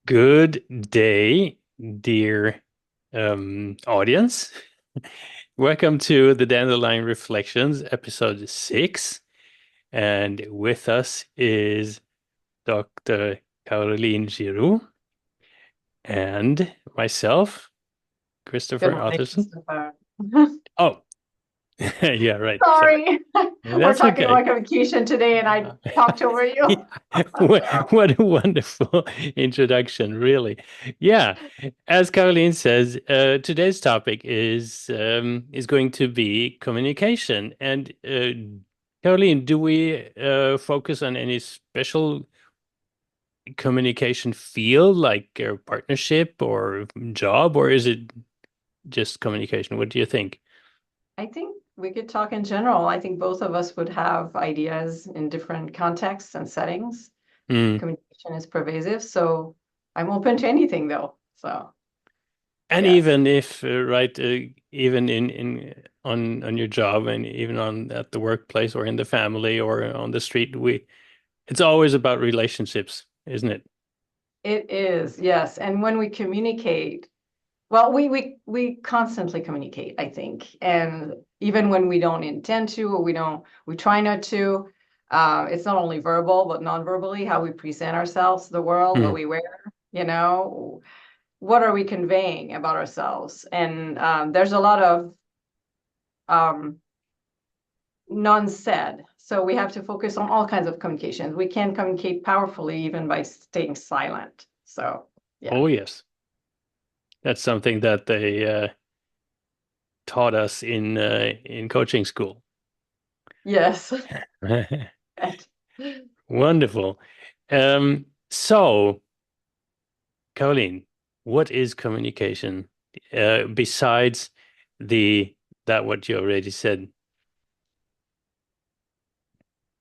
Good day, dear audience. Welcome to the Dandelion Reflections, episode 6. And with us is Dr. Caroline Giroux and myself, Christopher Good morning, Arthursson. Christopher. Oh, yeah, right. Sorry. Sorry, we're That's talking okay. about communication today, and I talked over you. Yeah. What a wonderful introduction, really. Yeah, as Caroline says, today's topic is going to be communication. And Caroline, do we focus on any special communication field, like partnership or job, or is it just communication? What do you think? I think we could talk in general. I think both of us would have ideas in different contexts and settings. Hmm. Communication is pervasive, so I'm open to anything, though. So, And yes. even if, right, even in on your job and even on at the workplace or in the family or on the street, it's always about relationships, isn't it? It is, yes. And when we communicate, well, we constantly communicate, I think. And even when we don't intend to, or we try not to, it's not only verbal, but non-verbally, how we present ourselves to the world, what Hmm. we wear, what are we conveying about ourselves? And there's a lot of um, non-said. So we have to focus on all kinds of communications. We can communicate powerfully even by staying silent. So, yeah. Oh yes, that's something that they taught us in coaching school. Yes. Wonderful. So, Caroline, what is communication besides the that what you already said?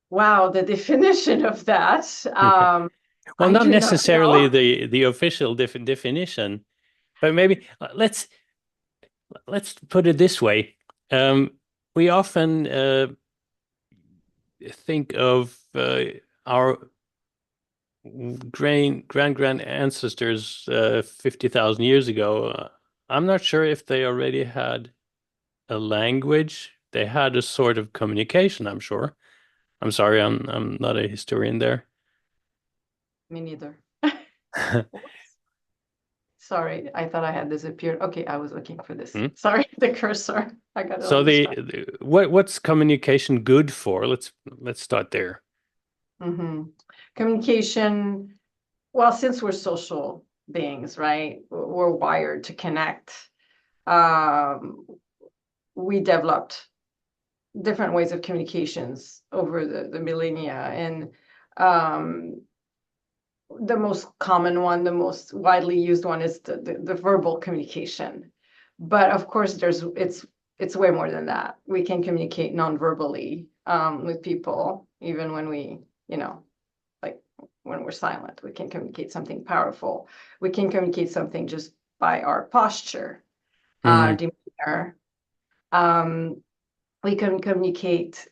Wow, the definition of that. Well, I not do not necessarily know. the official definition, but maybe let's put it this way. Um, we often think of our grand ancestors 50,000 years ago. I'm not sure if they already had a language. They had a sort of communication, I'm sure. I'm sorry, I'm not a historian there. Me neither. Whoops. Sorry, I thought I had disappeared. Okay, I was looking for this. Hmm? Sorry, the cursor. I got a So little distracted. what's communication good for? Let's start there. Hmm. Communication. Well, since we're social beings, right? We're wired to connect. Um, we developed different ways of communications over the millennia, and um, the most common one, the most widely used one is the verbal communication. But of course, it's way more than that. We can communicate non-verbally with people, even when like when we're silent. We can communicate something powerful. We can communicate something just by our posture, our Hmm. demeanor. Um, we can communicate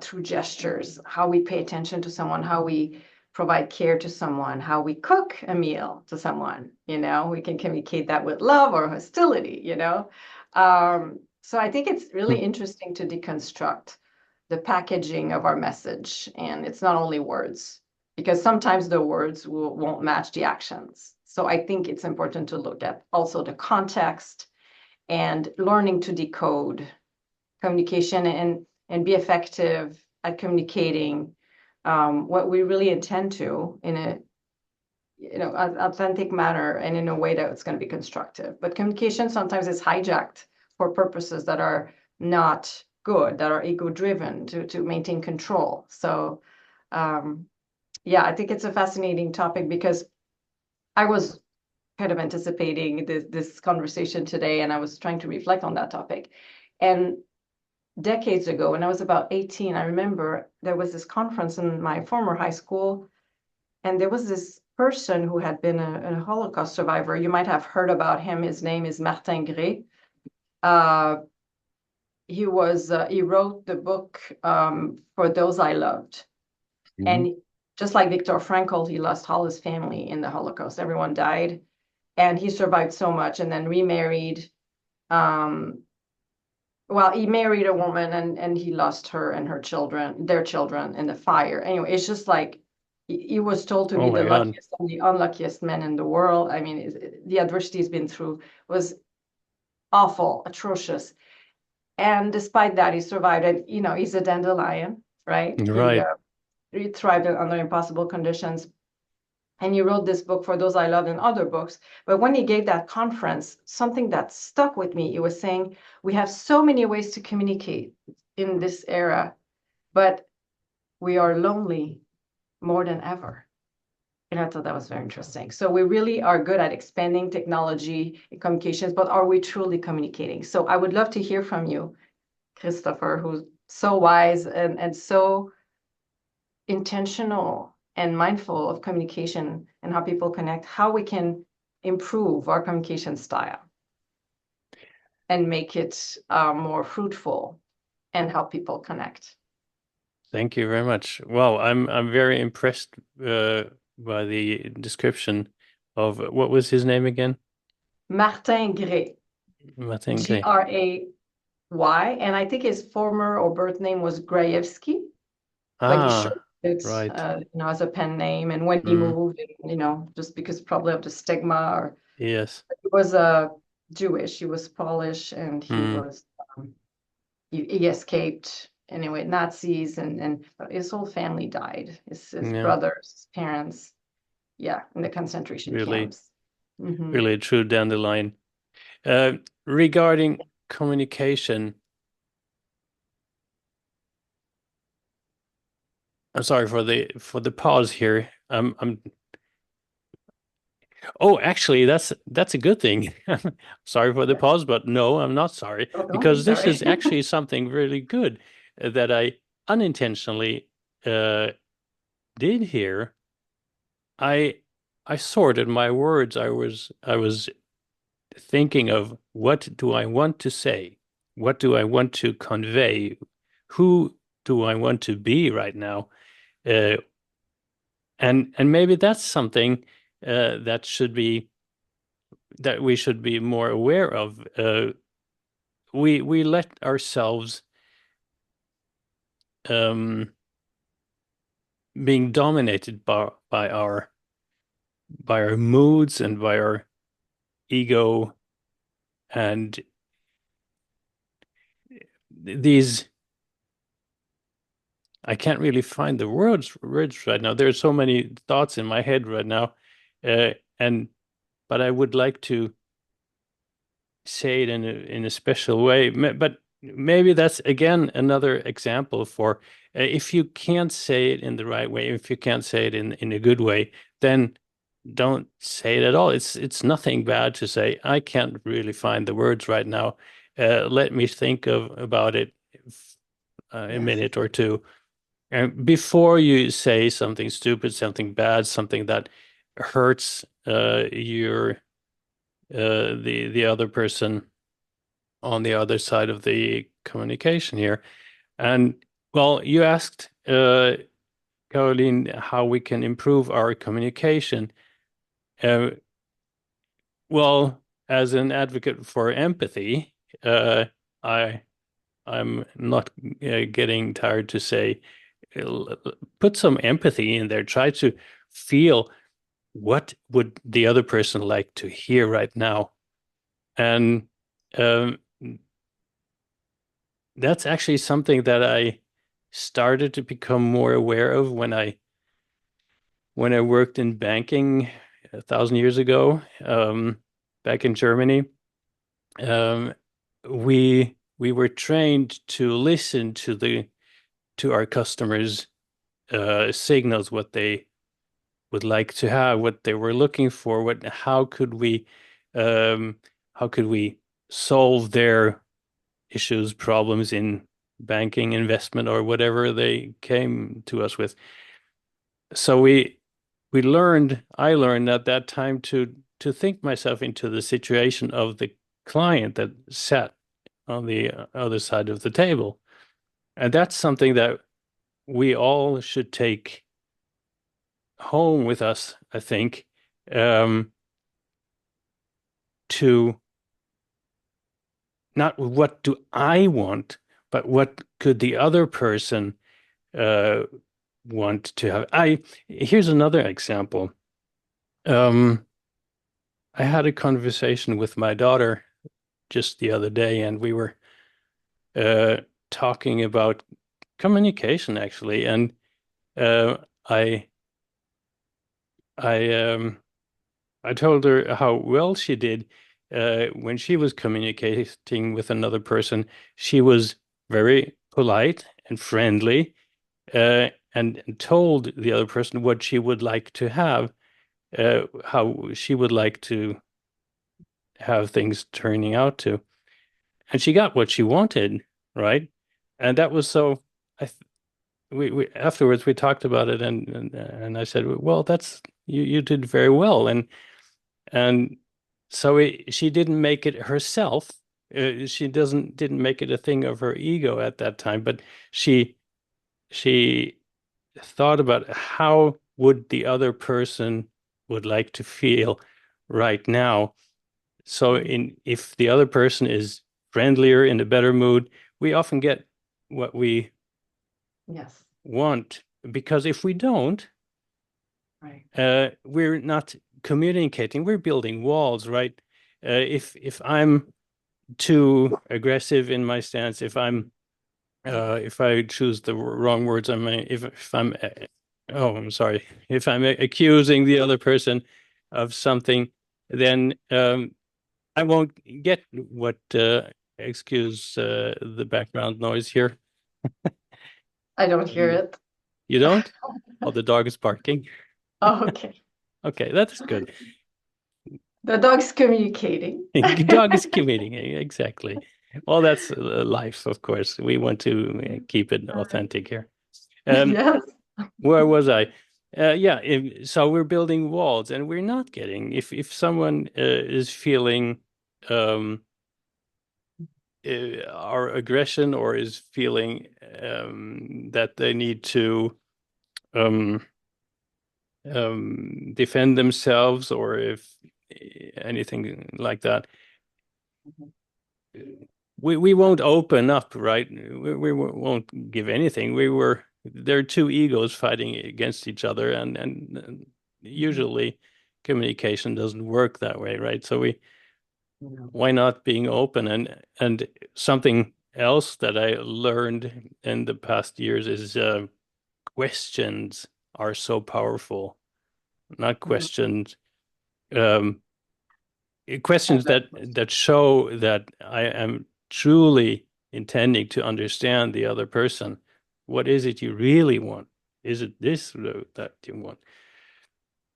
through gestures, how we pay attention to someone, how we provide care to someone, how we cook a meal to someone. We can communicate that with love or hostility. So I think it's really interesting to deconstruct the packaging of our message. And it's not only words, because sometimes the words won't match the actions. So I think it's important to look at also the context and learning to decode communication and be effective at communicating what we really intend to in a authentic manner and in a way that it's going to be constructive. But communication sometimes is hijacked for purposes that are not good, that are ego driven to maintain control. So um, yeah, I think it's a fascinating topic because I was kind of anticipating this conversation today, and I was trying to reflect on that topic. And decades ago, when I was about 18, I remember there was this conference in my former high school, and there was this person who had been a Holocaust survivor. You might have heard about him. His name is Martin Gray. Uh, he wrote the book For Those I Loved. Hmm. And Just like Viktor Frankl, he lost all his family in the Holocaust. Everyone died, and he survived so much, and then remarried. Um, well, he married a woman, and he lost her and her children, their children, in the fire. Anyway, it's just like he was told to Oh be the my God. luckiest and the unluckiest man in the world. I mean, the adversity he's been through was awful, atrocious. And despite that, he survived. And, he's a dandelion, right? Right. He thrived under impossible conditions. And he wrote this book, For Those I Loved, and other books. But when he gave that conference, something that stuck with me, he was saying, we have so many ways to communicate in this era, but we are lonely more than ever. And I thought that was very interesting. So we really are good at expanding technology and communications, but are we truly communicating? So I would love to hear from you, Christopher, who's so wise and so intentional and mindful of communication and how people connect, how we can improve our communication style and make it more fruitful and help people connect. Thank you very much. Wow, I'm very impressed by the description of what was his name again? Martin Gray, Martin Gray. Gray, and I think his former or birth name was Grayevsky, but he shortened Ah, it, right. as a pen name. And when he Mm, moved, just because probably of the stigma, or yes. he was Jewish, he was Polish, and he Mm, was he escaped anyway, Nazis, and his whole family died. His yeah, brothers, his parents, yeah, in the concentration really, camps. Hmm. really a true dandelion. Regarding communication, I'm sorry for the pause here. I'm Oh, actually, that's a good thing. Sorry for the Yeah. pause, but no, I'm not sorry Oh, don't be because this sorry. is actually something really good that I unintentionally uh, did here. I I sorted my words. I was thinking of what do I want to say? What do I want to convey? Who do I want to be right now? Uh, and maybe that's something that should be that we should be more aware of. We let ourselves um, being dominated by our moods and by our ego and these. I can't really find the words right now. There are so many thoughts in my head right now, and but I would like to say it in a special way. But maybe that's again another example for if you can't say it in the right way, if you can't say it in a good way, then don't say it at all. It's nothing bad to say, I can't really find the words right now. Let me think of about it a Yes. minute or two. And before you say something stupid, something bad, something that hurts the other person on the other side of the communication here. And well, you asked Caroline how we can improve our communication. Uh, well, as an advocate for empathy, I I'm not getting tired to say put some empathy in there. Try to feel what would the other person like to hear right now, and um, that's actually something that I started to become more aware of when I worked in banking 1,000 years ago, back in Germany. Um, we were trained to listen to our customers' signals, what they would like to have, what they were looking for, what um, how could we solve their issues, problems in banking, investment, or whatever they came to us with. So I learned at that time to think myself into the situation of the client that sat on the other side of the table. And that's something that we all should take home with us, I think, um, to not what do I want, but what could the other person uh, want to have. Here's another example. Um, I had a conversation with my daughter just the other day, and we were uh, talking about communication actually, and uh, I I I told her how well she did when she was communicating with another person. She was very polite and friendly, and told the other person what she would like to have, how she would like to have things turning out to. And she got what she wanted, right? And that was so. I th we afterwards we talked about it, and I said, well, that's you did very well, and so she didn't make it herself. She doesn't didn't make it a thing of her ego at that time, but she she thought about how would the other person would like to feel right now. So Mm. in if the other person is friendlier, in a better mood, we often get what we Yes, want. Because if we don't, right. we're not communicating. We're building walls, right? If I'm too aggressive in my stance, if I choose the wrong words, if I'm oh, I'm sorry, if I'm accusing the other person of something, then I won't get what excuse the background noise here. I don't hear Um, it. you don't? Oh, the dog is barking. Oh, okay. Okay, that's good. The dog's communicating. Dog is committing, exactly. Well, that's life, of course. We want to keep it authentic here. Um, Yes. where was I? Yeah, so we're building walls, and we're not getting if someone is feeling um, our aggression or is feeling that they need to um, defend themselves, or if anything like that, we won't open up, right? We won't give anything. There are two egos fighting against each other, and Mhm. usually communication doesn't work that way, right? So No. why not being open? And something else that I learned in the past years is questions are so powerful. Not Mhm. questions, um, questions Ever. that show that I am truly intending to understand the other person. What is it you really want? Is it this road that you want?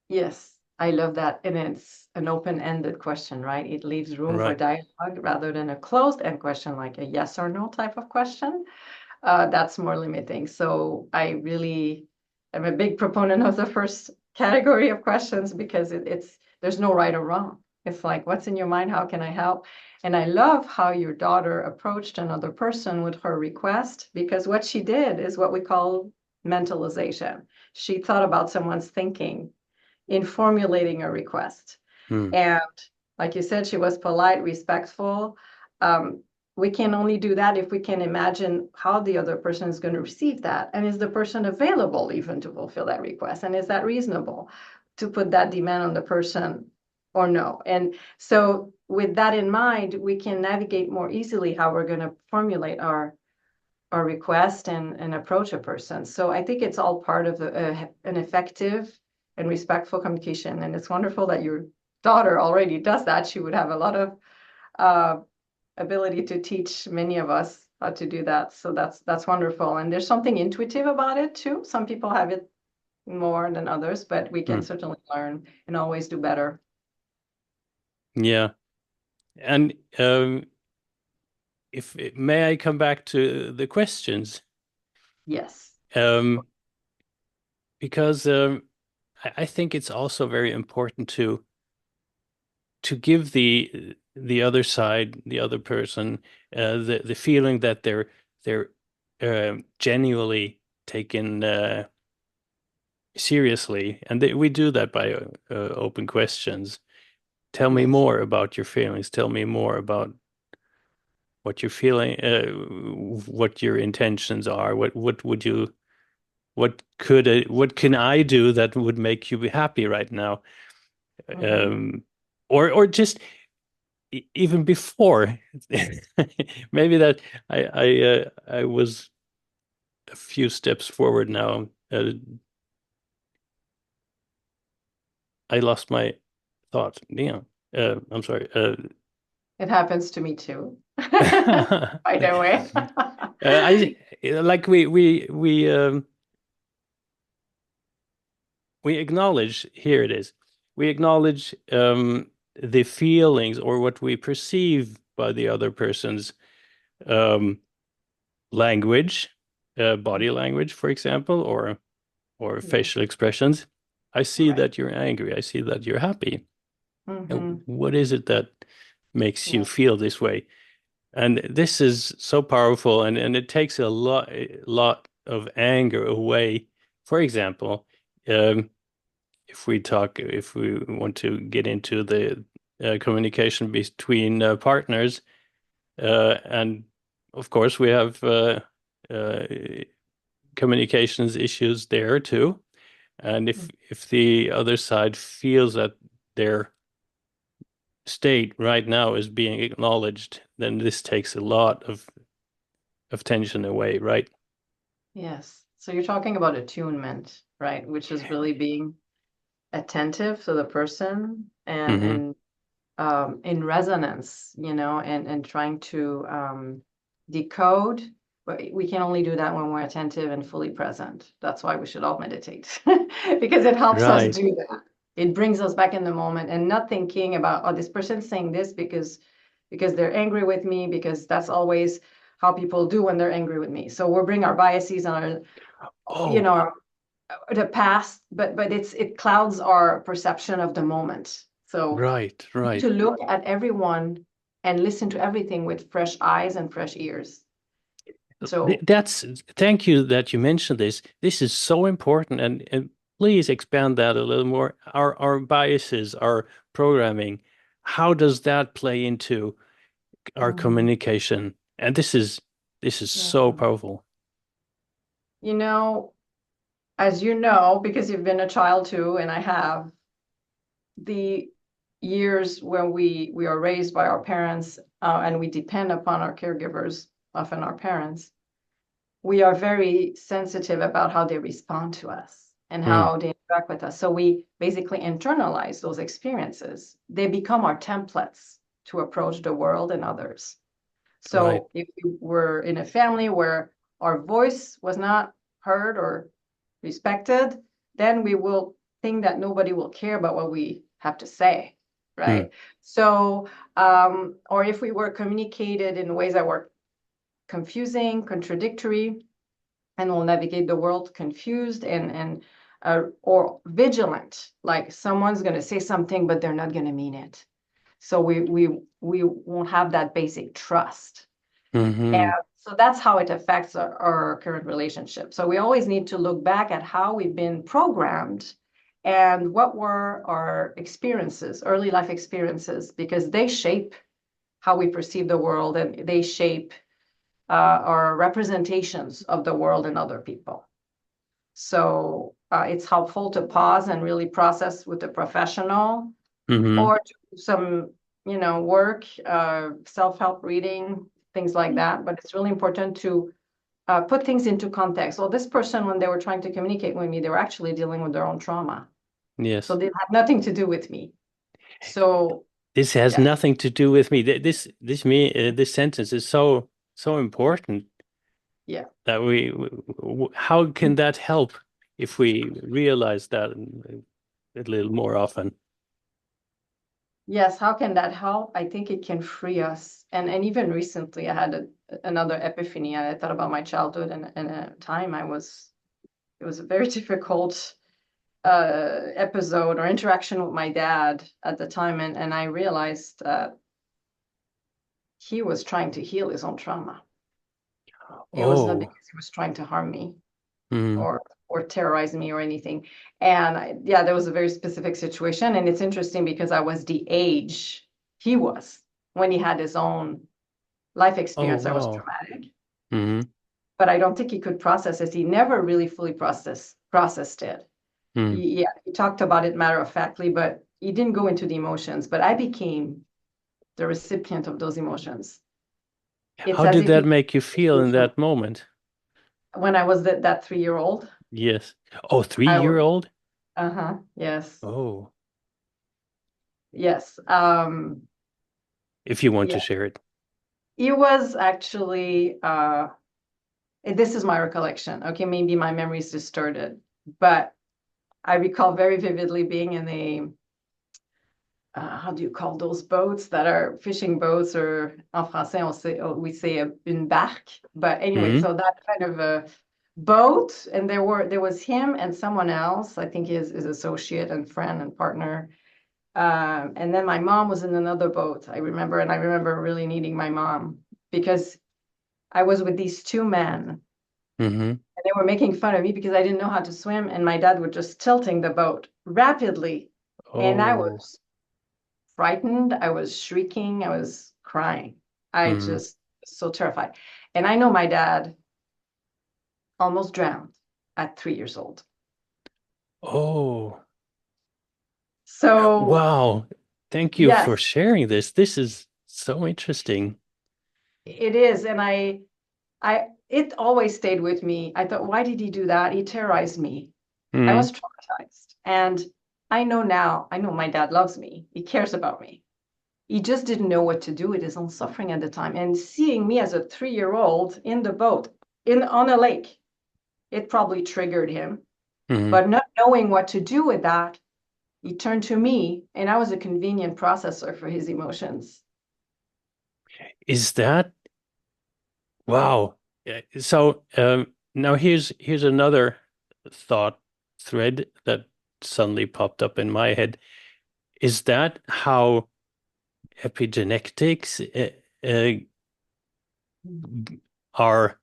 Yes, I love that. And it's an open-ended question, right? It leaves room for Right. dialogue rather than a closed-end question, like a yes or no type of question. That's more limiting. So I really am a big proponent of the first category of questions because it's there's no right or wrong. It's like, what's in your mind? How can I help? And I love how your daughter approached another person with her request because what she did is what we call mentalization. She thought about someone's thinking in formulating a request. Hmm. And like you said, she was polite, respectful. Um, we can only do that if we can imagine how the other person is going to receive that. And is the person available even to fulfill that request? And is that reasonable to put that demand on the person or no? And so, with that in mind, we can navigate more easily how we're going to formulate our request and approach a person. So I think it's all part of an effective and respectful communication. And it's wonderful that your daughter already does that. She would have a lot of uh, ability to teach many of us how to do that. So that's wonderful. And there's something intuitive about it too. Some people have it more than others, but we can Hmm. certainly learn and always do better. Yeah. And if may I come back to the questions? Yes. Um, because I think it's also very important to give the other side, the other person, the feeling that they're genuinely taken seriously, and we do that by open questions. Tell me Yes. more about your feelings. Tell me more about what you're feeling, what your intentions are. What would you, what can I do that would make you be happy right now? Mm-hmm. Um, or just even before, maybe that I was a few steps forward now. I lost my thought. Yeah. I'm sorry. It happens to me too, uh, by the way. I like we acknowledge, here it is. We acknowledge the feelings or what we perceive by the other person's um, language, body language, for example, or Yes. facial expressions. I see Right. that you're angry. I see that you're happy. Mm-hmm. And what is it that makes you Yeah. feel this way? And this is so powerful, and it takes a lot of anger away. For example, um, if we want to get into the communication between partners, and of course we have uh, communications issues there too. And if the other side feels that their state right now is being acknowledged, then this takes a lot of tension away, right? Yes. So you're talking about attunement, right? Which is really being attentive to the person Hmm. and in resonance, and trying to decode. But we can only do that when we're attentive and fully present. That's why we should all meditate because it helps us Right. do that. It brings us back in the moment and not thinking about, oh, this person's saying this because they're angry with me, because that's always how people do when they're angry with me. So we'll bring our biases on Oh, our the past, but it clouds our perception of the moment. So right, right. to look at everyone and listen to everything with fresh eyes and fresh ears. So That's thank you that you mentioned this. This is so important, and please expand that a little more. Our biases, our programming, how does that play into our mhm, communication? And this is yeah. so powerful. You know, as you know, because you've been a child too, and I have, the years when we are raised by our parents, and we depend upon our caregivers, often our parents, we are very sensitive about how they respond to us and Mm, how they interact with us. So we basically internalize those experiences. They become our templates to approach the world and others. right. So if we were in a family where our voice was not heard or respected, then we will think that nobody will care about what we have to say, Mm, right? So, or if we were communicated in ways that were confusing, contradictory, and will navigate the world confused and or vigilant, like someone's going to say something but they're not going to mean it. So we won't have that basic trust. And hmm. so that's how it affects our current relationship. So we always need to look back at how we've been programmed and what were our experiences, early life experiences, because they shape how we perceive the world and they shape our representations of the world and other people. So it's helpful to pause and really process with a professional Hmm. or do some, work, self-help reading, things like that. But it's really important to put things into context. Well, this person, when they were trying to communicate with me, they were actually dealing with their own trauma. So Yes. they had nothing to do with me. So This has yeah, nothing to do with me. This sentence is so important yeah. that how can that help if we realize that a little more often? Yes, how can that help? I think it can free us. And even recently, I had another epiphany. I thought about my childhood and a time it was a very difficult episode or interaction with my dad at the time. And I realized that he was trying to heal his own trauma. It was not Oh, because he was trying to harm me mm, or or terrorize me or anything. And yeah, there was a very specific situation. And it's interesting because I was the age he was when he had his own life Oh, experience that was wow. traumatic. Mm-hmm. But I don't think he could process it. He never really fully processed it. Mm. Yeah, he talked about it matter of factly, but he didn't go into the emotions. But I became the recipient of those emotions. It's How as did if that he make you feel came in from that moment? when I was that 3 year old. Yes. Oh, three I year was, old? uh-huh, yes, Oh, yes. if you want Yeah, to share it. he was actually, this is my recollection. Okay, maybe my memory is distorted, but I recall very vividly being in a how do you call those boats that are fishing boats, or en français we say une barque. But anyway, Mm-hmm. so that kind of a boat, and there was him and someone else, I think his associate and friend and partner. And then my mom was in another boat, I remember, and I remember really needing my mom because I was with these two men, and Mm-hmm. they were making fun of me because I didn't know how to swim, and my dad was just tilting the boat rapidly, and I Oh. was frightened. I was shrieking. I was crying. I Mm-hmm. just so terrified. And I know my dad almost drowned at 3 years old. Oh. So Wow. Thank you for yes, sharing this. This is so interesting. it is. And it always stayed with me. I thought, why did he do that? He terrorized me. I Mm-hmm. was traumatized. And I know now, I know my dad loves me. He cares about me. He just didn't know what to do with his own suffering at the time. And seeing me as a 3 year old in the boat on a lake, it probably triggered him. Mm-hmm. But not knowing what to do with that, he turned to me, and I was a convenient processor for his emotions. Is that wow? So now here's another thought thread that suddenly popped up in my head. Is that how epigenetics are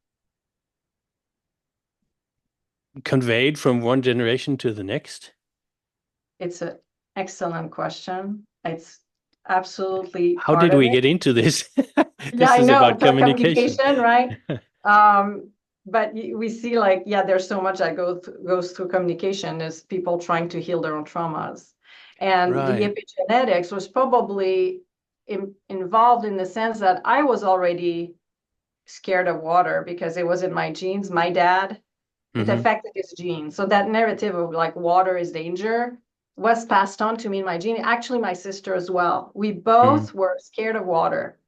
conveyed from one generation to the next? It's an excellent question. It's absolutely How part did of we it. get into this? Yeah, This I is know. about It's like communication. communication, right? Um, but we see like, yeah, there's so much that goes through communication is people trying to heal their own traumas. And the Right. epigenetics was probably involved in the sense that I was already scared of water because it was in my genes. My dad, it Mm-hmm. affected his genes. So that narrative of like water is danger was passed on to me in my gene. Actually, my sister as well. We Mm-hmm. both were scared of water.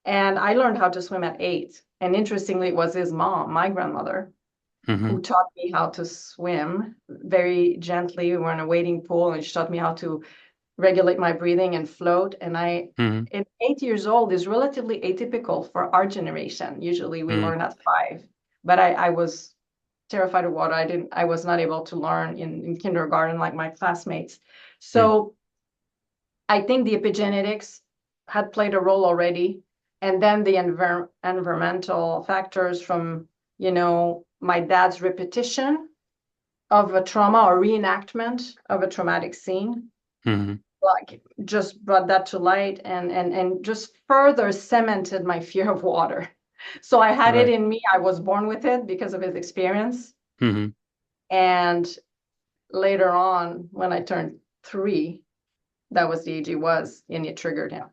And I learned how to swim at 8. And interestingly, it was his mom, my grandmother, Mm-hmm. who taught me how to swim very gently. We were in a wading pool, and she taught me how to regulate my breathing and float. And Mm-hmm. at 8 years old, is relatively atypical for our generation. Usually we Mm-hmm. learn at 5. But I was terrified of water. I was not able to learn in kindergarten like my classmates. So I think the epigenetics had played a role already. And then the environmental factors from, my dad's repetition of a trauma or reenactment of a traumatic scene, Mm-hmm. like just brought that to light and just further cemented my fear of water. So I had it Right. in me. I was born with it because of his experience. Mm-hmm. And later on, when I turned 3, that was the age he was, and it triggered him.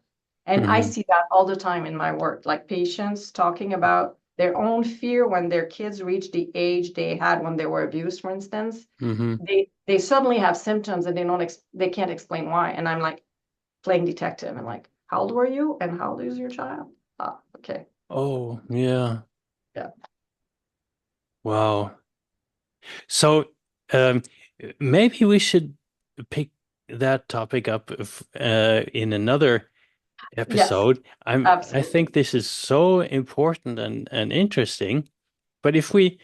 And I Mm-hmm. see that all the time in my work, like patients talking about their own fear when their kids reach the age they had when they were abused, for instance. Mm-hmm. They suddenly have symptoms and they can't explain why. And I'm like playing detective and like, how old were you? And how old is your child? Ah, okay. Oh, yeah. Yeah. Wow. So um, maybe we should pick that topic up in another Yes, episode. I absolutely. think this is so important and interesting. But if we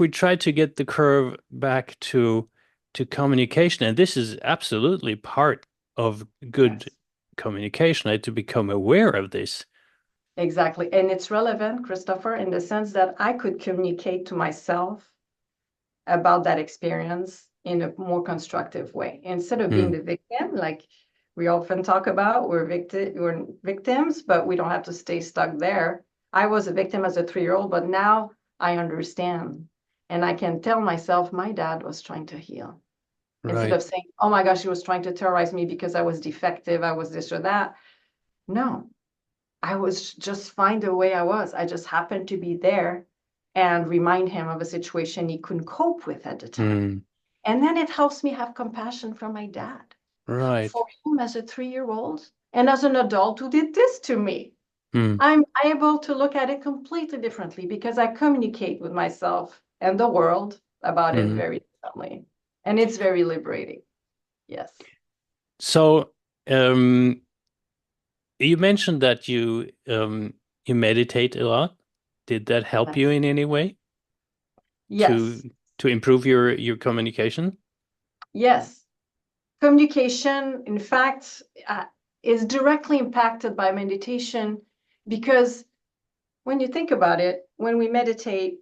try to get the curve back to communication, and this is absolutely part of good Yes, communication, to become aware of this. exactly. And it's relevant, Christopher, in the sense that I could communicate to myself about that experience in a more constructive way. Instead of being Mm. the victim, like we often talk about, we're victims, but we don't have to stay stuck there. I was a victim as a 3-year-old, but now I understand. And I can tell myself my dad was trying to heal. Instead Right. of saying, oh my gosh, he was trying to terrorize me because I was defective, I was this or that. No, I was just fine the way I was. I just happened to be there and remind him of a situation he couldn't cope with at the time. Mm. And then it helps me have compassion for my dad, Right. for him as a 3-year-old and as an adult who did this to me. Mm. I'm able to look at it completely differently because I communicate with myself and the world about it Mm. very differently. And it's very liberating. Yes. So, um, you mentioned that you meditate a lot. Did that help you in any way Yes. to improve your communication? Yes. Communication, in fact, is directly impacted by meditation because when you think about it, when we meditate,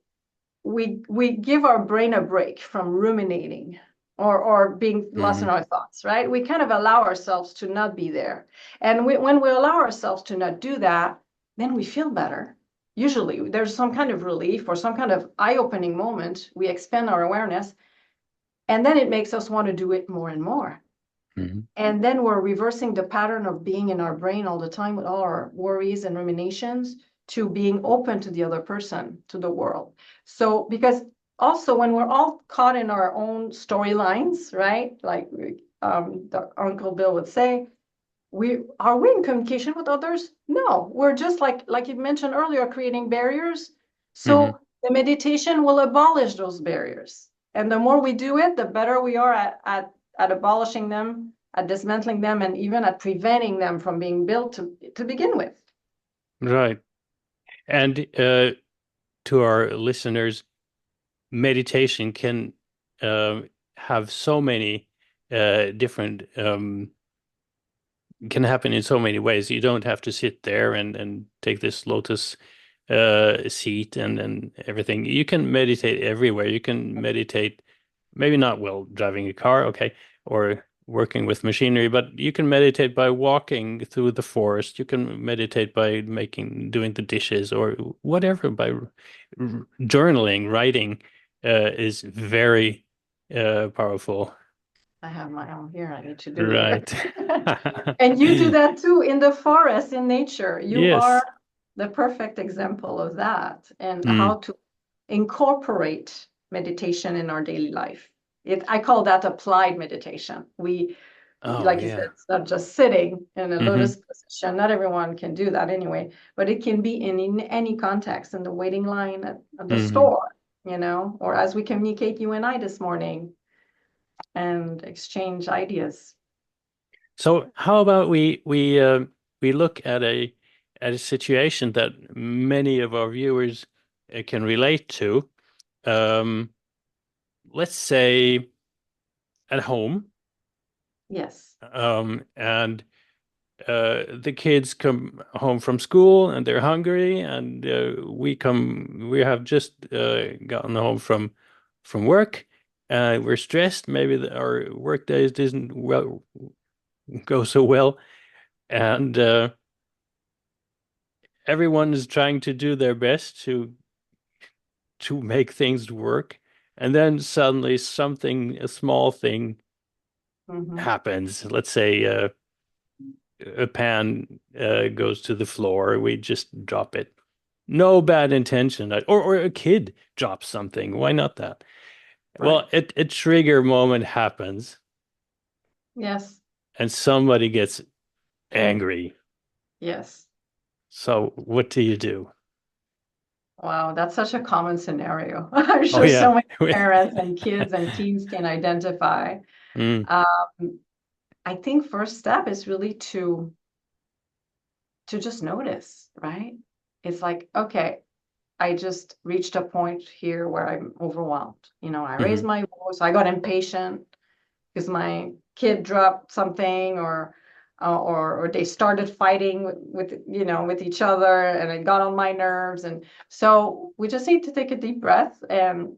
we give our brain a break from ruminating or being lost in Hmm. our thoughts, right? We kind of allow ourselves to not be there. And when we allow ourselves to not do that, then we feel better. Usually there's some kind of relief or some kind of eye-opening moment. We expand our awareness, and then it makes us want to do it more and more. Hmm. And then we're reversing the pattern of being in our brain all the time with all our worries and ruminations to being open to the other person, to the world. So, because also when we're all caught in our own storylines, right? Like Uncle Bill would say, we in communication with others? No, we're just like you mentioned earlier, creating barriers. Hmm. So the meditation will abolish those barriers. And the more we do it, the better we are at abolishing them, at dismantling them, and even at preventing them from being built to begin with. Right. And to our listeners, meditation can uh, have so many different can happen in so many ways. You don't have to sit there and take this lotus seat and everything. You can meditate everywhere. You can meditate, maybe not while driving a car, okay, or working with machinery, but you can meditate by walking through the forest. You can meditate by doing the dishes or whatever, by journaling, writing, is very powerful. I have my own here. I need to do here. Right. And you do that too in the forest, in nature. You are Yes. the perfect example of that and how Mm. to incorporate meditation in our daily life. I call that applied meditation. Oh, Like you said, yeah. it's not just sitting in a Hmm. lotus position. Not everyone can do that anyway, but it can be in any context, in the waiting line at the Hmm. store, or as we communicate, you and I this morning, and exchange ideas. So how about we look at a situation that many of our viewers can relate to. Um, let's say at home, Yes. and the kids come home from school and they're hungry, and we have just gotten home from work. We're stressed. Maybe our work days didn't go so well, and everyone is trying to do their best to make things work. And then suddenly a small thing Mm-hmm. happens. Let's say a pan goes to the floor. We just drop it. No bad intention. Or a kid drops something. Why not that? Right. Well, a trigger moment happens Yes. and somebody gets angry. Yes. So what do you do? Wow, that's such a common scenario. I'm Oh, sure so yeah. many parents and kids and teens can identify. Mm, Um, I think first step is really to just notice, right? It's like, okay, I just reached a point here where I'm overwhelmed. I raised mhm, my voice, I got impatient because my kid dropped something or they started fighting with each other, and it got on my nerves. And so we just need to take a deep breath and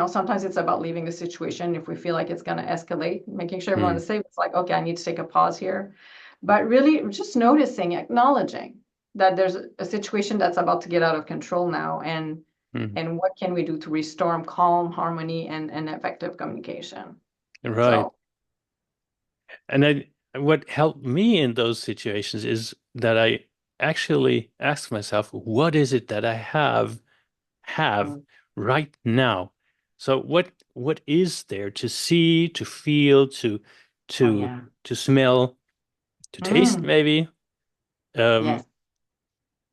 sometimes it's about leaving the situation if we feel like it's going to escalate, making sure everyone is safe. It's like, okay, I need to take a pause here. But really just noticing, acknowledging that there's a situation that's about to get out of control now, Mm. and what can we do to restore calm, harmony, and effective communication. Right. So, And what helped me in those situations is that I actually ask myself, what is it that I have mm, right now? So what is there to see, to feel, oh to yeah. to smell, to taste Mm, maybe? Um, yes.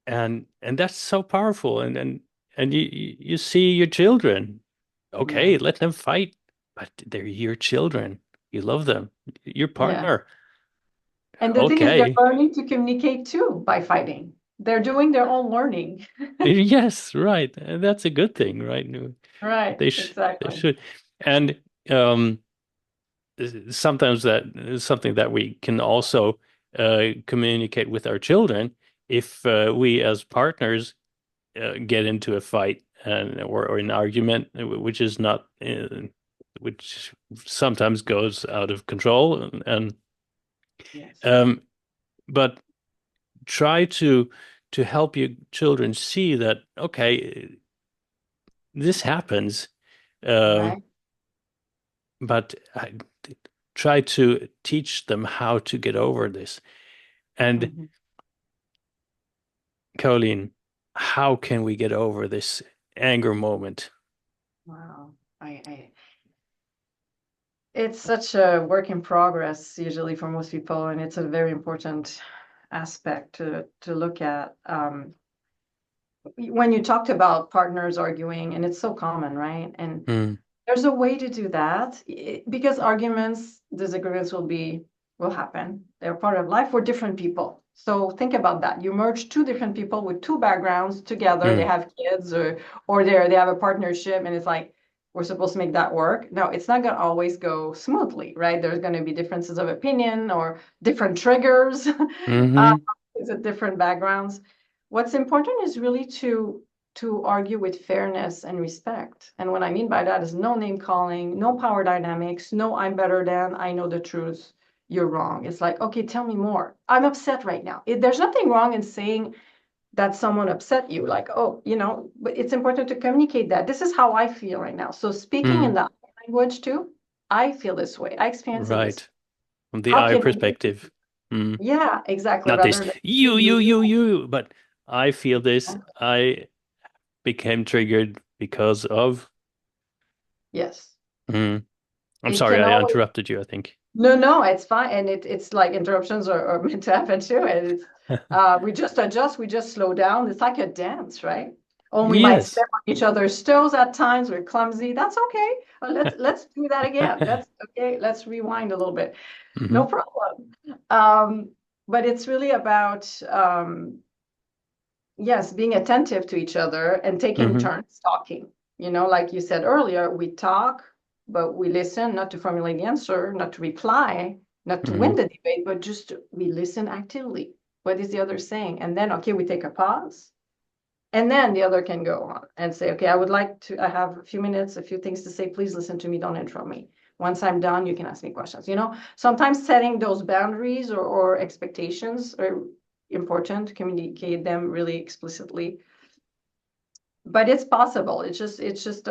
and that's so powerful. And you see your children. Yeah. Okay, let them fight, but they're your children. You love them. Your Yeah. partner. And the thing is, they're Okay. learning to communicate too by fighting. They're doing their own learning. Yes, right. And that's a good thing, right? No, Right. they Exactly. should. And um, sometimes that is something that we can also communicate with our children if we as partners get into a fight or an argument, which is not, which sometimes goes out of control, and Yes. um, but try to help your children see that okay, this happens, um, Right. but I try to teach them how to get over this. And Mhm. Colleen, how can we get over this anger moment? Wow. It's such a work in progress usually for most people, and it's a very important aspect to look at. When you talked about partners arguing, and it's so common, right? And Mm, there's a way to do that because arguments, disagreements will happen. They're part of life. We're different people. So think about that. You merge two different people with two backgrounds together. They mm, have kids or they have a partnership, and it's like we're supposed to make that work. No, it's not going to always go smoothly, right? There's going to be differences of opinion or different triggers. hmm It's a different backgrounds. What's important is really to argue with fairness and respect. And what I mean by that is no name calling, no power dynamics, no I'm better than, I know the truth, you're wrong. It's like, okay, tell me more. I'm upset right now. There's nothing wrong in saying that someone upset you, like, oh, but it's important to communicate that. This is how I feel right now. So speaking in mm, that language too, I feel this way. I experience it this way. right. From the How I can we, perspective. Mm. yeah, exactly, Not this rather than you, but I feel this. I became triggered because of. yes. Mm. I'm It sorry, can I always interrupted you, I think. No, it's fine. And it's like interruptions are meant to happen too. And it's we just adjust, we just slow down. It's like a dance, right? Or we might Yes. step on each other's toes at times. We're clumsy. That's okay. Let's do that again. That's okay. Let's rewind a little bit. No hmm problem. Um, but it's really about yes, being attentive to each other and taking hmm turns talking. Like you said earlier, we talk, but we listen, not to formulate the answer, not to reply, not to win hmm the debate, but just we listen actively. What is the other saying? And then, okay, we take a pause. And then the other can go on and say, okay, I have a few minutes, a few things to say. Please listen to me. Don't interrupt me. Once I'm done, you can ask me questions. Sometimes setting those boundaries or expectations are important to communicate them really explicitly, but it's possible. It's just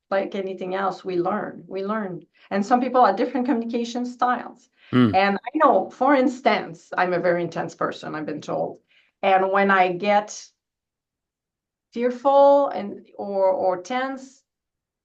like anything else, we learn, and some people have different communication styles. Mm. And I know, for instance, I'm a very intense person, I've been told, and when I get fearful and or tense,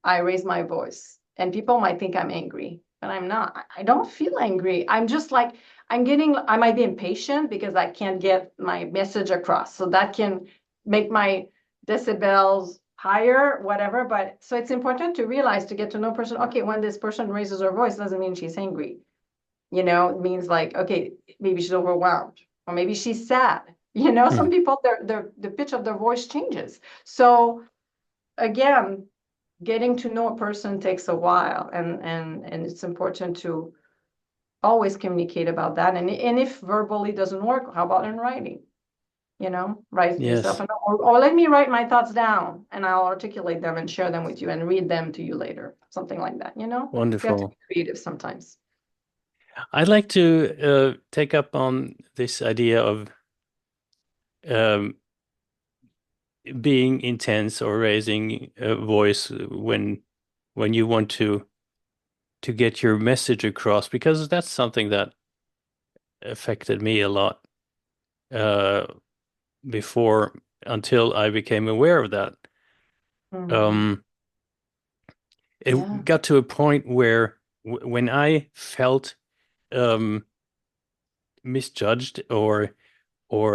I raise my voice, and people might think I'm angry, but I'm not. I don't feel angry. I'm just like, I might be impatient because I can't get my message across. So that can make my decibels higher, whatever. But so it's important to realize, to get to know a person. Okay, when this person raises her voice, doesn't mean she's angry. It means like, okay, maybe she's overwhelmed, or maybe she's sad. Some Mm. people, the pitch of their voice changes. So again, getting to know a person takes a while, and it's important to always communicate about that. And if verbally doesn't work, how about in writing? write yourself, Yes. or let me write my thoughts down and I'll articulate them and share them with you and read them to you later, something like that. We have to Wonderful. be creative sometimes. I'd like to take up on this idea of um, being intense or raising a voice when you want to get your message across, because that's something that affected me a lot uh, before, until I became aware of that. Mhm. Um, Yeah. it got to a point where when I felt um, misjudged or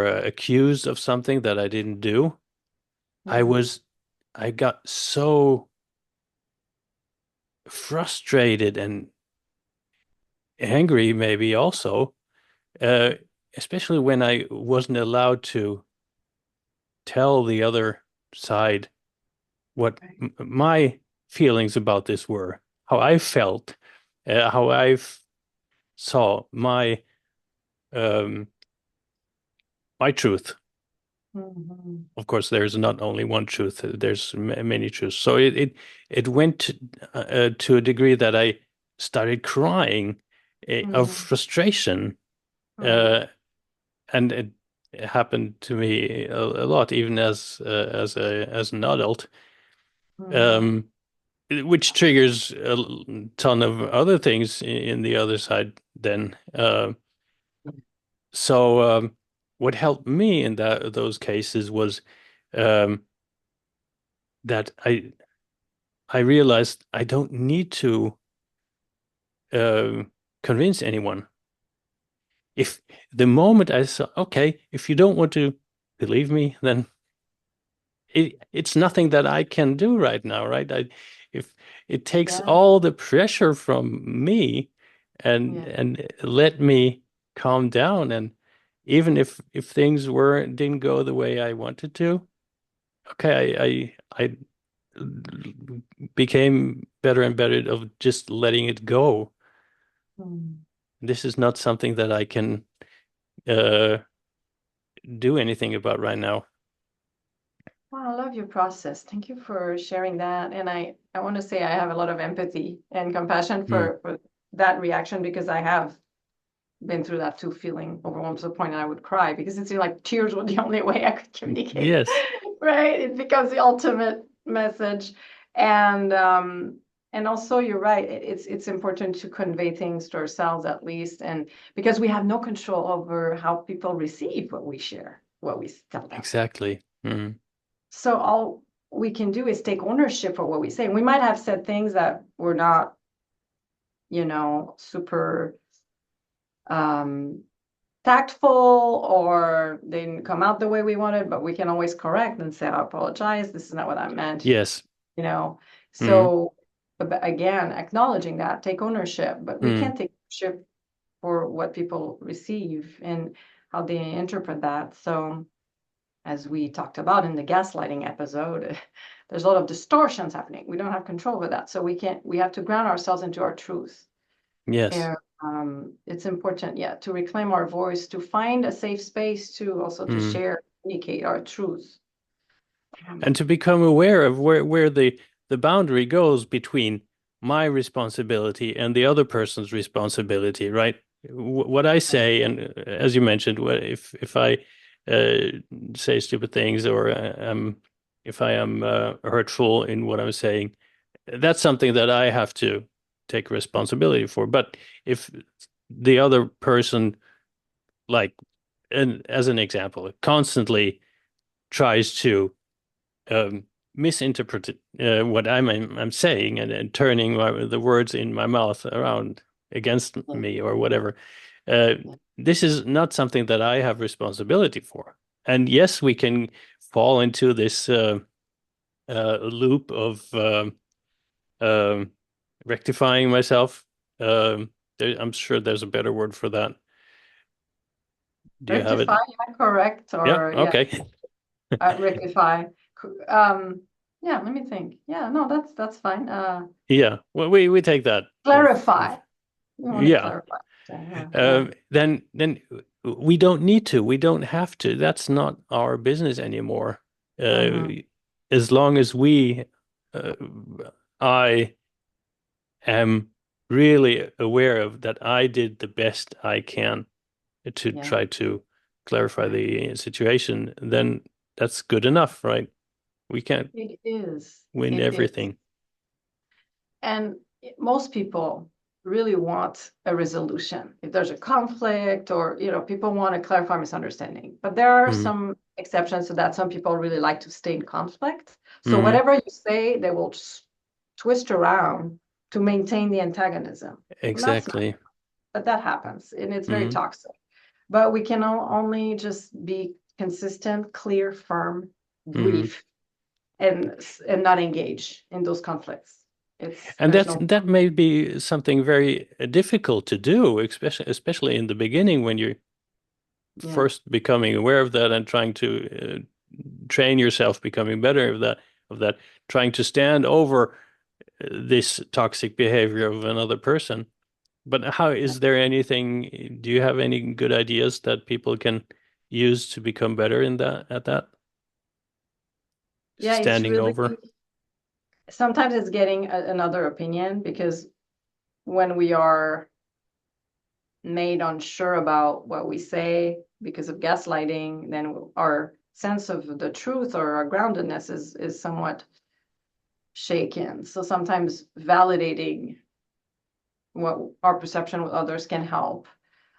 accused of something that I didn't do, I Yeah. was I got so frustrated and angry, maybe also, uh, especially when I wasn't allowed to tell the other side what Right. my feelings about this were, how I felt, how saw um, my truth. Mhm. Of course, there's not only one truth. There's many truths. So it went to a degree that I started crying of Mhm. frustration, Mhm. uh, and it happened to me a lot, even as an adult, Mhm. um, which triggers a ton of other things in the other side. Then, what helped me in those cases was um, that I realized I don't need to uh, convince anyone. If the moment I saw, okay, if you don't want to believe me, then it's nothing that I can do right now, right? If it takes Yeah. all the pressure from me Yeah. and let me calm down, and even if things didn't go the way I wanted to, okay, I became better and better of just letting it go. Mhm. This is not something that I can uh, do anything about right now. Well, I love your process. Thank you for sharing that. And I want to say I have a lot of empathy and compassion Mm. for that reaction because I have been through that too, feeling overwhelmed to the point that I would cry because it seemed like tears were the only way I could communicate, Yes, right? It becomes the ultimate message. And and also you're right. It's important to convey things to ourselves at least, and because we have no control over how people receive what we share, what we tell them. exactly. Mm. So all we can do is take ownership for what we say. We might have said things that were not, super um, tactful or they didn't come out the way we wanted, but we can always correct and say, I apologize. This is not what I meant, Yes. you know. Mm. So again, acknowledging that, take ownership, but we Mm. can't take ownership for what people receive and how they interpret that. So as we talked about in the gaslighting episode, there's a lot of distortions happening. We don't have control over that. So we have to ground ourselves into our truth. Yes. And it's important, yeah, to reclaim our voice, to find a safe space to also to Mm. share, communicate our truth. And to become aware of where the boundary goes between my responsibility and the other person's responsibility, right? What I say, and as you mentioned, if I uh, say stupid things or if I am hurtful in what I'm saying, that's something that I have to take responsibility for. But if the other person, like, and as an example, constantly tries to misinterpret what I'm saying and turning the words in my mouth around against Yeah, me or whatever. Uh, yeah. this is not something that I have responsibility for. And yes, we can fall into this loop of um, rectifying myself. I'm sure there's a better word for that. Do you have it? Rectify, yeah, correct, Yeah. or yeah, Okay. rectify. Um, yeah, let me think. Yeah, no, that's fine. Yeah. Well, we take that. Clarify. You want to Yeah. clarify. Yeah. then we don't need to. We don't have to. That's not our business anymore. Uh, Hmm. as long as uh, I am really aware of that I did the best I can to Yeah. try to clarify Right. the situation, then that's good enough, right? We can't It is. win It is. everything. And most people really want a resolution. If there's a conflict or, people want to clarify misunderstanding. But there are Mm, some exceptions to that. Some people really like to stay in conflict. So mm, whatever you say, they will twist around to maintain the antagonism. And that's not, exactly. but that happens and it's very Mm, toxic. But we can only just be consistent, clear, firm, mm. brief, and not engage in those conflicts. And There's that's no. that may be something very difficult to do, especially in the beginning when you're Yeah. first becoming aware of that and trying to train yourself becoming better of that, trying to stand over this toxic behavior of another person. But how is there anything, do you have any good ideas that people can use to become better in that at that? Yeah, it's Standing really over? sometimes it's getting another opinion because when we are made unsure about what we say because of gaslighting, then our sense of the truth or our groundedness is somewhat shaken. So sometimes validating what our perception with others can help.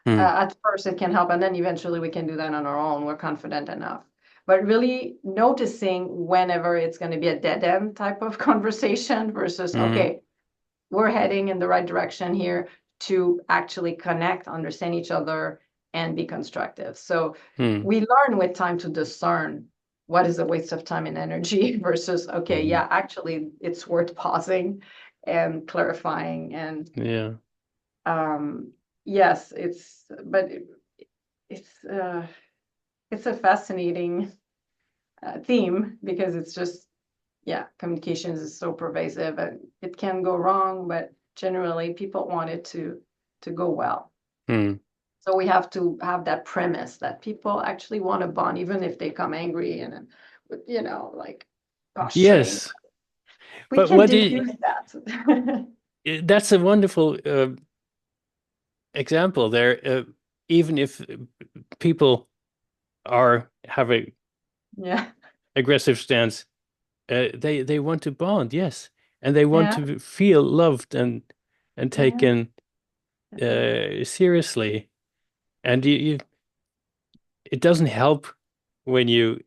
Hmm. At first, it can help, and then eventually we can do that on our own. We're confident enough. But really noticing whenever it's going to be a dead end type of conversation versus, Hmm. okay, we're heading in the right direction here to actually connect, understand each other, and be constructive. So Hmm. we learn with time to discern what is a waste of time and energy versus, okay, Hmm. yeah, actually, it's worth pausing and clarifying. And Yeah. um, yes, but it's it's a fascinating theme because it's just, yeah, communications is so pervasive and it can go wrong, but generally people want it to go well. Hmm. So we have to have that premise that people actually want to bond, even if they come angry and like posturing. Yes. We But can what do you, diffuse that. that's a wonderful example there. Even if people are have a Yeah, aggressive stance, they want to bond, yes, and they want yeah, to feel loved and yeah, taken seriously. And it doesn't help when you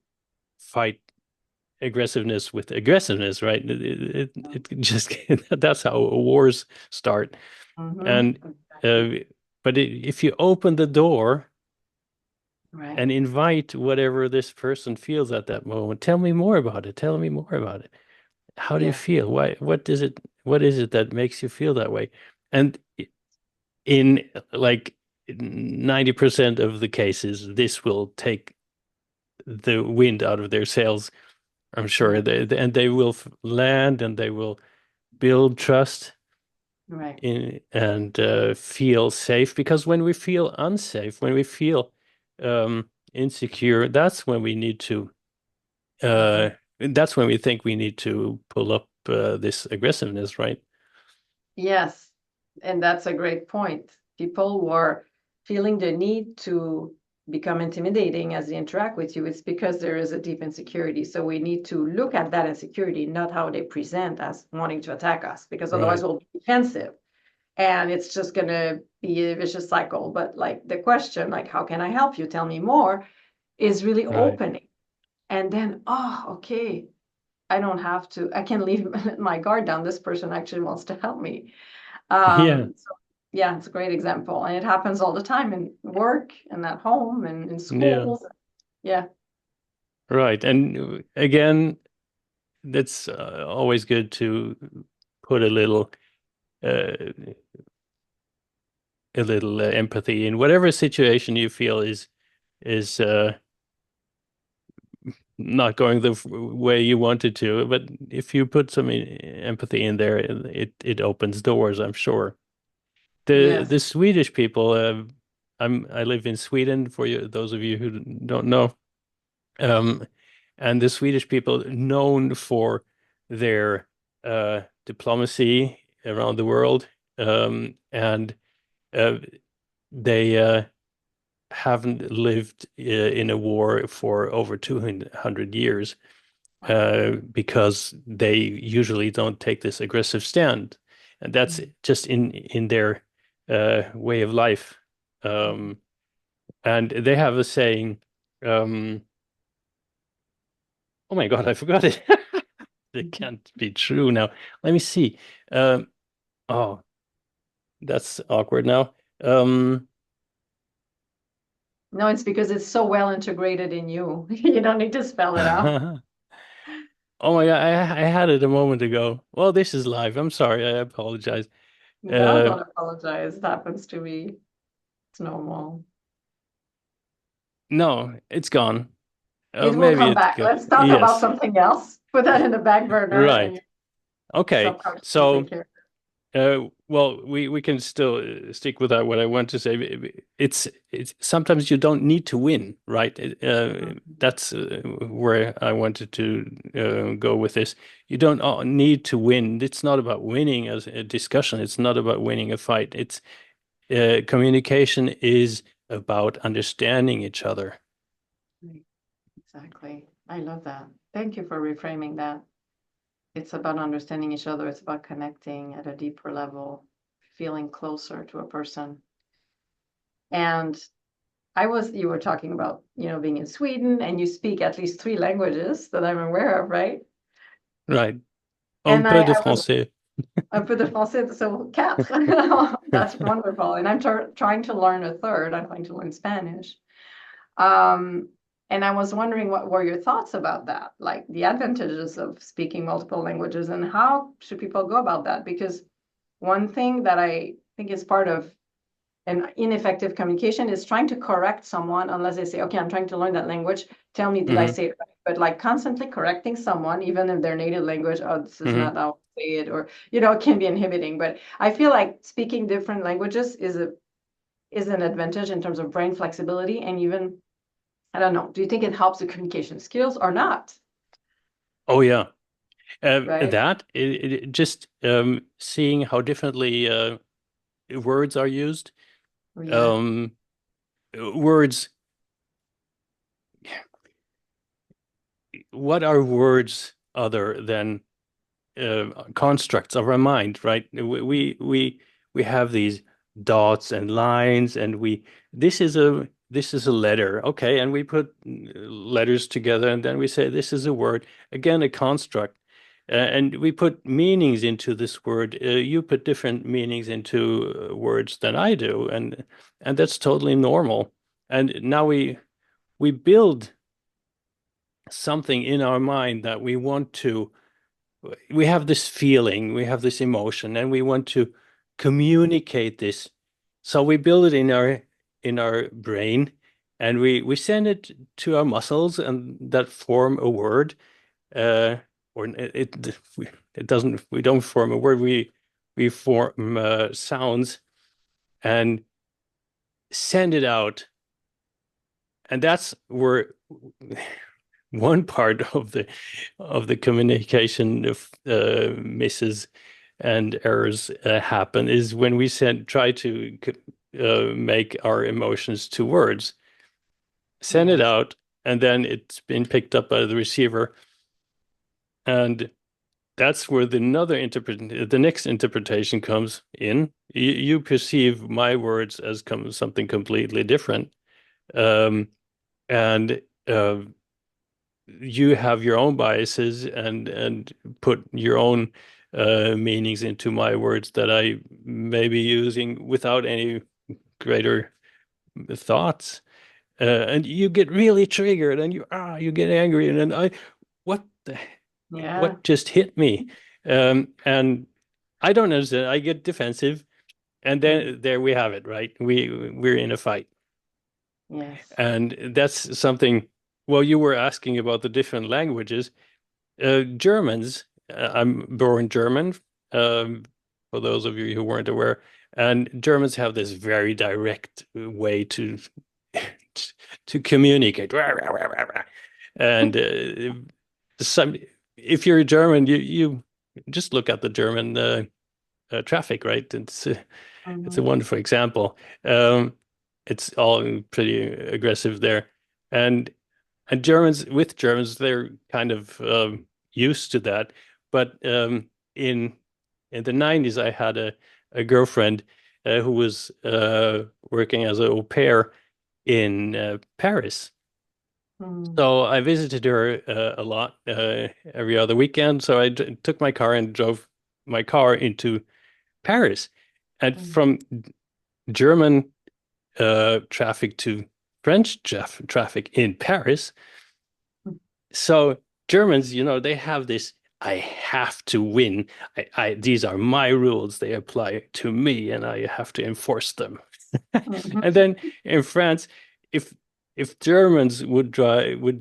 fight aggressiveness with aggressiveness, right? It just that's how wars start. And exactly. uh, but if you open the door Right. and invite whatever this person feels at that moment, tell me more about it. Tell me more about it. How do you Yeah. feel? Why? What is it that makes you feel that way? And in like 90% of the cases, this will take the wind out of their sails. I'm sure Yeah. and they will land and they will build trust Right. in and feel safe. Because when we feel unsafe, when we feel insecure, that's when we need to. Mhm. Uh, that's when we think we need to pull up this aggressiveness, right? Yes, and that's a great point. People who are feeling the need to become intimidating as they interact with you, it's because there is a deep insecurity. So we need to look at that insecurity, not how they present as wanting to attack us, because otherwise Right. we'll be defensive and it's just going to be a vicious cycle. But like the question, like, how can I help you? Tell me more, is really Right. opening. And then, oh, okay, I don't have to, I can leave my guard down. This person actually wants to help me. Yeah. So yeah, it's a great example. And it happens all the time in work and at home and in Yeah. schools. Yeah, Right. And again, that's always good to put uh, a little empathy in whatever situation you feel is not going the way you wanted to. But if you put some empathy in there, it opens doors, I'm sure. The Yes. Swedish people, I live in Sweden for you, those of you who don't know. Um, and the Swedish people known for their diplomacy around the world, and uh, they haven't lived in a war for over 200 years Wow. because they usually don't take this aggressive stand, and that's Mhm. just in their way of life. Mhm. Um, and they have a saying. Um, oh my God, I forgot it. It can't be true now. Let me see. Um, oh, that's awkward now. Um, No, it's because it's so well integrated in you. You don't need to spell it out. oh my God, I had it a moment ago. Well, this is live. I'm sorry. I apologize. No, Uh, don't apologize. It happens to me. It's normal. no, it's gone. It will Maybe come it back. go. Let's talk about Yes, something else. Put that in the back burner and right. your Okay. subconscious will take So, care. well, we can still stick with that. What I want to say, it's sometimes you don't need to win, right? Mhm. That's where I wanted to go with this. You don't need to win. It's not about winning as a discussion. It's not about winning a fight. It's communication is about understanding each other. Right. Exactly. I love that. Thank you for reframing that. It's about understanding each other. It's about connecting at a deeper level, feeling closer to a person. And you were talking about, being in Sweden and you speak at least three languages that I'm aware of, right? Right. Un And peu de I was français. un peu de français, so quatre. That's wonderful. And I'm trying to learn a third. I'm trying to learn Spanish. Um, and I was wondering what were your thoughts about that, like the advantages of speaking multiple languages and how should people go about that? Because one thing that I think is part of an ineffective communication is trying to correct someone unless they say, okay, I'm trying to learn that language. Tell me, did I Hmm. say it right? But like constantly correcting someone, even in their native language, oh, this is Hmm. not how I say it, or, it can be inhibiting. But I feel like speaking different languages is an advantage in terms of brain flexibility and even, I don't know, do you think it helps the communication skills or not? Oh yeah. Right? That it just seeing how differently words are used. Oh, yeah. Um, words, what are words other than constructs of our mind, right? We have these dots and lines, and we this is a letter, okay, and we put letters together, and then we say this is a word, again a construct, and we put meanings into this word. You put different meanings into words than I do, and that's totally normal. And now we build something in our mind that we have this feeling, we have this emotion, and we want to communicate this. So we build it in our brain, and we send it to our muscles, and that form a word. Uh, or it doesn't. We don't form a word. We form sounds and send it out, and that's where one part of the communication of misses and errors happen is when we try to make our emotions to words, send it Yes. out, and then it's been picked up by the receiver, and that's where the next interpretation comes in. You perceive my words as something completely different, um, and uh, you have your own biases and put your own meanings into my words that I may be using without any greater thoughts. And you get really triggered and you get angry and then what the Yeah. what just hit me? And I don't understand. I get defensive and Mm. then there we have it, right? We're in a fight. Yes. And that's something, well, you were asking about the different languages. Germans, I'm born German, um, for those of you who weren't aware, And Germans have this very direct way to communicate. And some, if you're a German, you just look at the German traffic, right? It's a Mhm. wonderful example. Um, it's all pretty aggressive there, and with Germans, they're kind of used to that. But in the 90s, I had a girlfriend who was working as an au pair in Paris. Mm, So I visited her a lot every other weekend. So took my car and drove my car into Paris. And mm, from German traffic to French traffic in Paris, mm, so Germans, they have this, I have to win. These are my rules. They apply to me, and I have to enforce them. And mhm, then in France, if if Germans would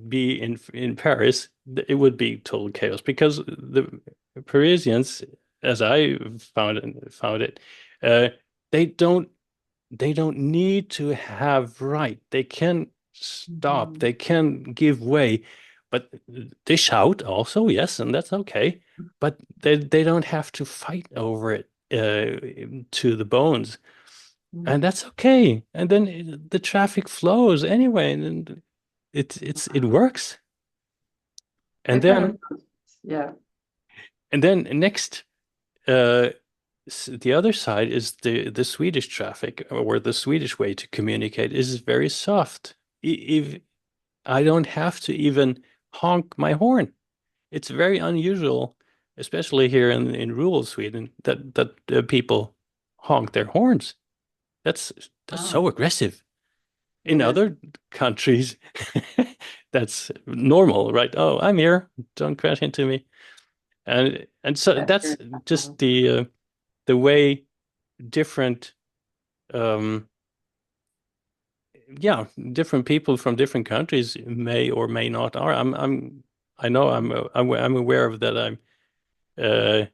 be in Paris, it would be total chaos because the Parisians, as I found it, uh, they don't need to have right. They can stop. mhm, They can give way, but they shout also, yes, and that's okay. But they don't have to fight over it to the bones, and mhm. that's okay. And then the traffic flows anyway, and it works. And Different then approaches. Yeah. next, uh, the other side is the Swedish traffic, or the Swedish way to communicate is very soft. If I don't have to even honk my horn. It's very unusual, especially here in rural Sweden, that people honk their horns. That's so Wow. aggressive. It In is. other countries, that's normal, right? Oh, I'm here. Don't crash into me. And so That's that's very just fashionable. the way different yeah, different people from different countries may or may not are. I know I'm aware of that. I'm uh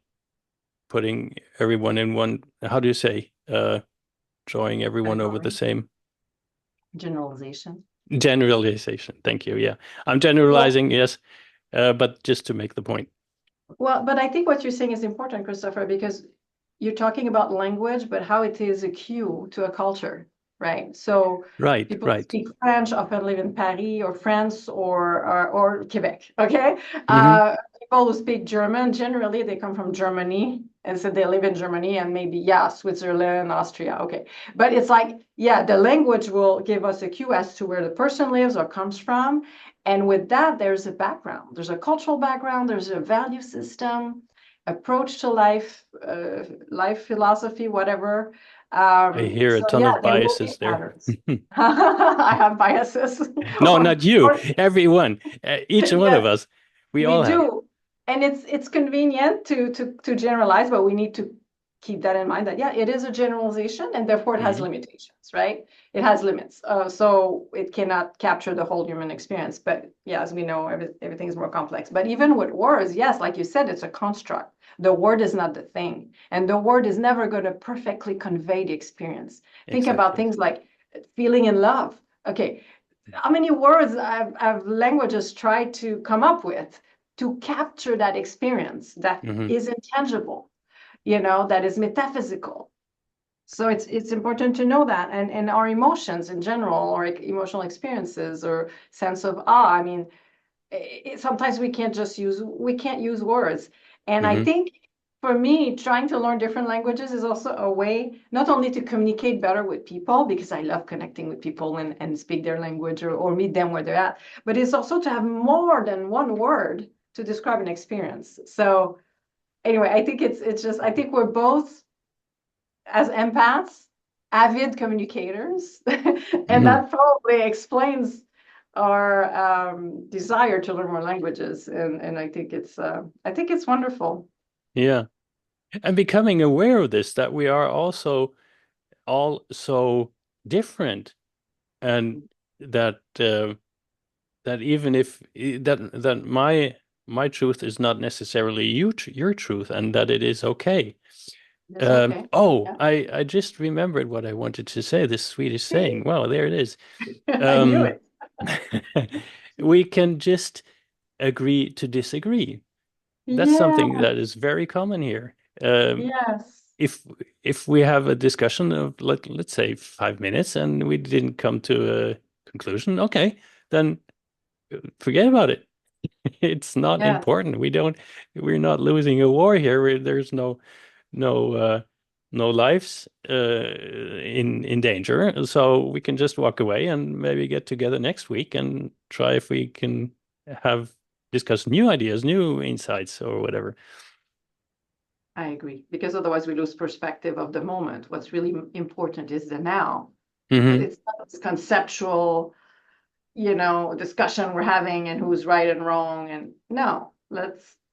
putting everyone in one, how do you say, drawing everyone over the Category. same Generalization. generalization. Thank you. Yeah. I'm Well, generalizing, yes, but just to make the point. well, but I think what you're saying is important, Christopher, because you're talking about language, but how it is a cue to a culture, right? So Right, people who right. speak French often live in Paris or France or Quebec, okay? Hmm. People who speak German, generally they come from Germany, and so they live in Germany and maybe, yeah, Switzerland, Austria, okay. But it's like, yeah, the language will give us a cue as to where the person lives or comes from. And with that, there's a background. There's a cultural background, there's a value system, approach to life, life philosophy, whatever. I hear a So ton yeah, of there will be biases there. patterns. I have biases. No, or, not you. or Everyone, each one of yes, us, we we all have. do. And it's convenient to generalize, but we need to keep that in mind that yeah, it is a generalization and therefore it has Hmm. limitations, right? It has limits. So it cannot capture the whole human experience. But yeah, as we know, everything is more complex. But even with words, yes, like you said, it's a construct. The word is not the thing. And the word is never going to perfectly convey the experience. Think about Exactly. things like feeling in love. Okay, how many words have languages tried to come up with to capture that experience that Hmm. is intangible, that is metaphysical. So it's important to know that, and our emotions in general, or like emotional experiences or sense of awe. I mean, sometimes we can't use words. And I Hmm. think for me, trying to learn different languages is also a way not only to communicate better with people, because I love connecting with people and speak their language or meet them where they're at, but it's also to have more than one word to describe an experience. So anyway, I think it's just I think we're both as empaths, avid communicators, and Hmm. that probably explains our desire to learn more languages. And I think it's wonderful. Yeah. And becoming aware of this, that we are also all so different, and that that even if that my truth is not necessarily your truth, and that it is okay. It's okay. Oh, Yeah. I just remembered what I wanted to say, this Swedish saying. See, Wow, there it is. I knew Um, it. we can just agree to disagree. That's Yeah. something that is very common here. Um, Yes. if if we have a discussion of let's say 5 minutes and we didn't come to a conclusion, okay, then forget about it. It's not Yes. important. We're not losing a war here. There's no no lives in danger. So we can just walk away and maybe get together next week and try if we can have discuss new ideas, new insights or whatever. I agree. Because otherwise we lose perspective of the moment. What's really important is the now. Hmm. It's not this conceptual, discussion we're having and who's right and wrong. And no,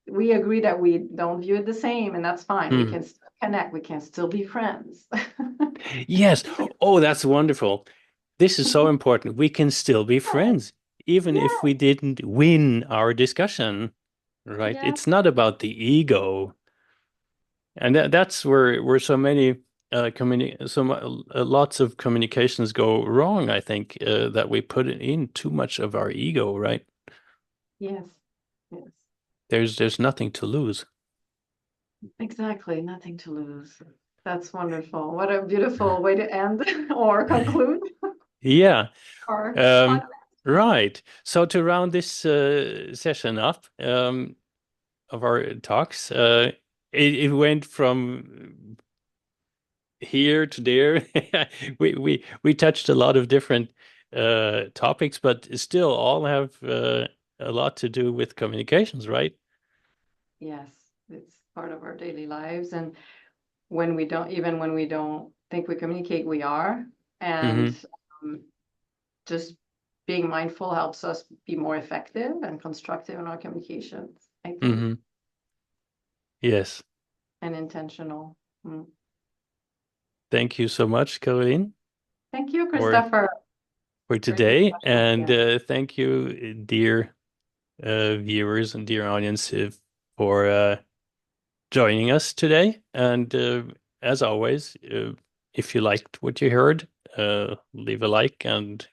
we agree that we don't view it the same, and that's fine. We Hmm. can still connect. We can still be friends. Yes. Oh, that's wonderful. This is so important. We can still be friends, even if we Yeah. didn't win our discussion, right? Yeah. It's not about the ego. And that's where so many lots of communications go wrong, I think, that we put in too much of our ego, right? Yes. Yes. There's nothing to lose. Exactly. Nothing to lose. That's wonderful. What a beautiful way to end or conclude Yeah. our Um, podcast. right. So to round this session up of our talks, it went from here to there. We touched a lot of different topics, but still all have a lot to do with communications, right? Yes, it's part of our daily lives. And when we don't think we communicate, we are. And Hmm. um, just being mindful helps us be more effective and constructive in our communications, I think, Hmm. Yes. and intentional. Thank you so much, Caroline, Thank you, for Christopher. Great today, discussion and again. thank you, dear viewers and dear audience, for joining us today. And as always, if you liked what you heard, leave a like and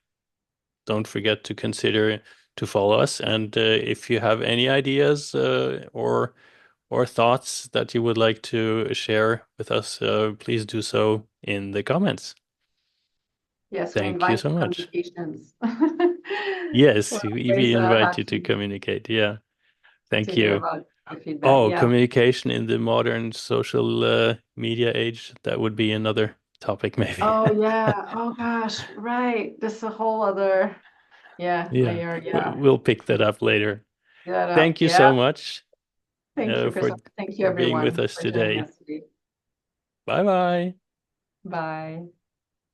don't forget to consider to follow us. And if you have any ideas or thoughts that you would like to share with us, please do so in the comments. Yes, we Thank you invite so much. communications. Yes, We're we always invite you to happy communicate. Yeah, to thank hear you. about the feedback. Oh, Yeah. communication in the modern social media age. That would be another topic, maybe. Oh, yeah. Oh, gosh. Right. This is a whole other, yeah, Yeah, layer. Yeah. we'll pick that up later. That up. Thank you Yeah. so much Thank you, for Christopher. Thank you, being with everyone, us for joining today. us today. Bye bye. Bye.